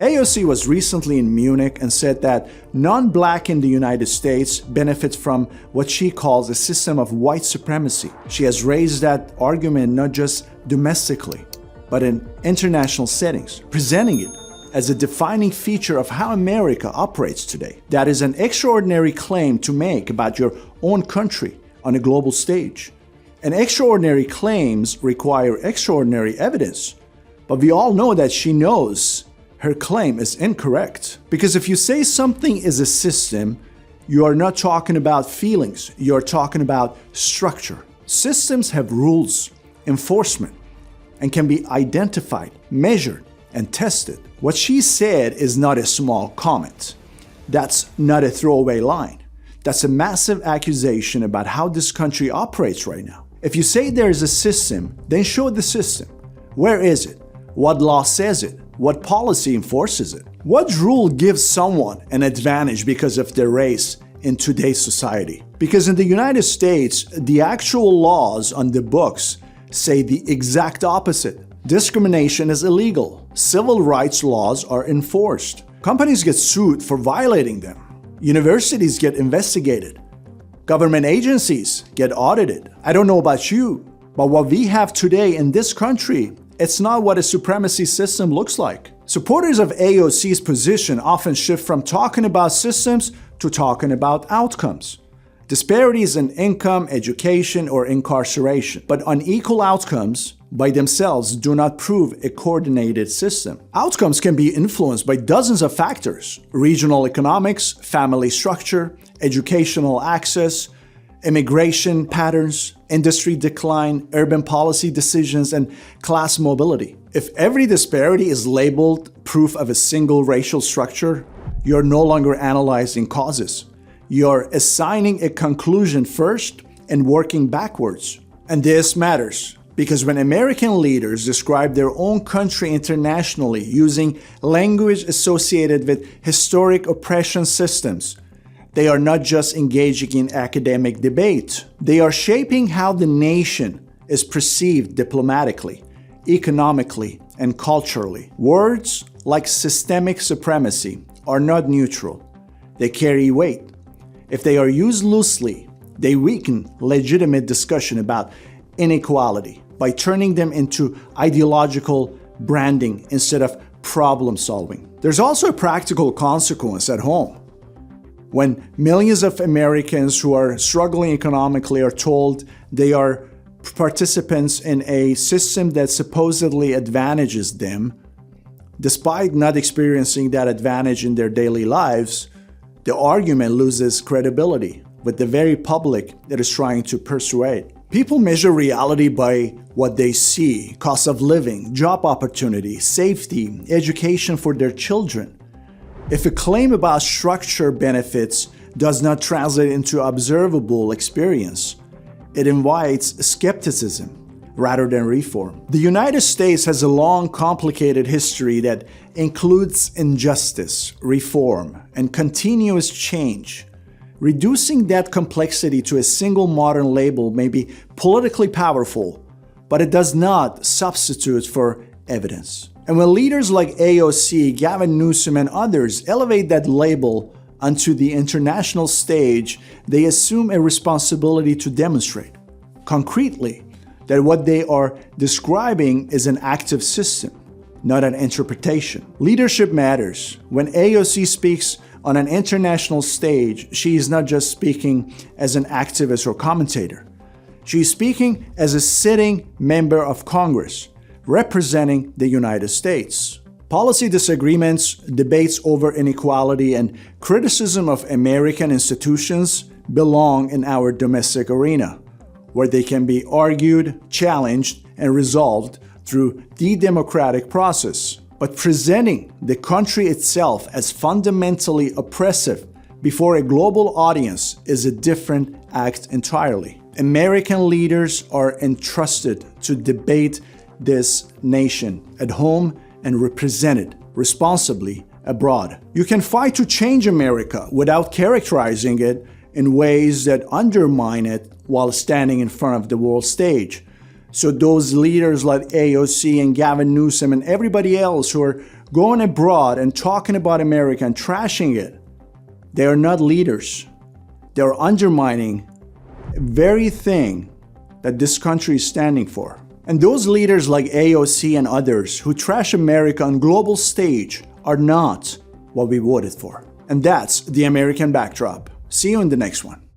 AOC was recently in Munich and said that non-black in the United States benefits from what she calls a system of white supremacy. She has raised that argument not just domestically, but in international settings, presenting it as a defining feature of how America operates today. That is an extraordinary claim to make about your own country on a global stage. And extraordinary claims require extraordinary evidence. But we all know that she knows her claim is incorrect. Because if you say something is a system, you are not talking about feelings, you're talking about structure. Systems have rules, enforcement, and can be identified, measured, and tested. What she said is not a small comment. That's not a throwaway line. That's a massive accusation about how this country operates right now. If you say there is a system, then show the system. Where is it? What law says it? What policy enforces it? What rule gives someone an advantage because of their race in today's society? Because in the United States, the actual laws on the books say the exact opposite. Discrimination is illegal. Civil rights laws are enforced. Companies get sued for violating them. Universities get investigated. Government agencies get audited. I don't know about you, but what we have today in this country, it's not what a supremacy system looks like. Supporters of AOC's position often shift from talking about systems to talking about outcomes. Disparities in income, education, or incarceration. But unequal outcomes by themselves do not prove a coordinated system. Outcomes can be influenced by dozens of factors: regional economics, family structure, educational access, immigration patterns, industry decline, urban policy decisions, and class mobility. If every disparity is labeled proof of a single racial structure, you're no longer analyzing causes. You're assigning a conclusion first and working backwards. And this matters because when American leaders describe their own country internationally using language associated with historic oppression systems, they are not just engaging in academic debate. They are shaping how the nation is perceived diplomatically, economically, and culturally. Words like systemic supremacy are not neutral. They carry weight. If they are used loosely, they weaken legitimate discussion about inequality by turning them into ideological branding instead of problem solving. There's also a practical consequence at home. When millions of Americans who are struggling economically are told they are participants in a system that supposedly advantages them, despite not experiencing that advantage in their daily lives, the argument loses credibility with the very public that is trying to persuade. People measure reality by what they see: cost of living, job opportunity, safety, education for their children. If a claim about structure benefits does not translate into observable experience, it invites skepticism rather than reform. The United States has a long, complicated history that includes injustice, reform, and continuous change. Reducing that complexity to a single modern label may be politically powerful, but it does not substitute for evidence. And when leaders like AOC, Gavin Newsom, and others elevate that label onto the international stage, they assume a responsibility to demonstrate concretely that what they are describing is an active system, not an interpretation. Leadership matters. When AOC speaks on an international stage, she is not just speaking as an activist or commentator. She is speaking as a sitting member of Congress, representing the United States. Policy disagreements, debates over inequality, and criticism of American institutions belong in our domestic arena, where they can be argued, challenged, and resolved through the democratic process. But presenting the country itself as fundamentally oppressive before a global audience is a different act entirely. American leaders are entrusted to debate this nation at home and represent it responsibly abroad. You can fight to change America without characterizing it in ways that undermine it while standing in front of the world stage. So those leaders like AOC and Gavin Newsom and everybody else who are going abroad and talking about America and trashing it, they are not leaders. They're undermining the very thing that this country is standing for. And those leaders like AOC and others who trash America on global stage are not what we voted for. And that's the American Backdrop. See you in the next one.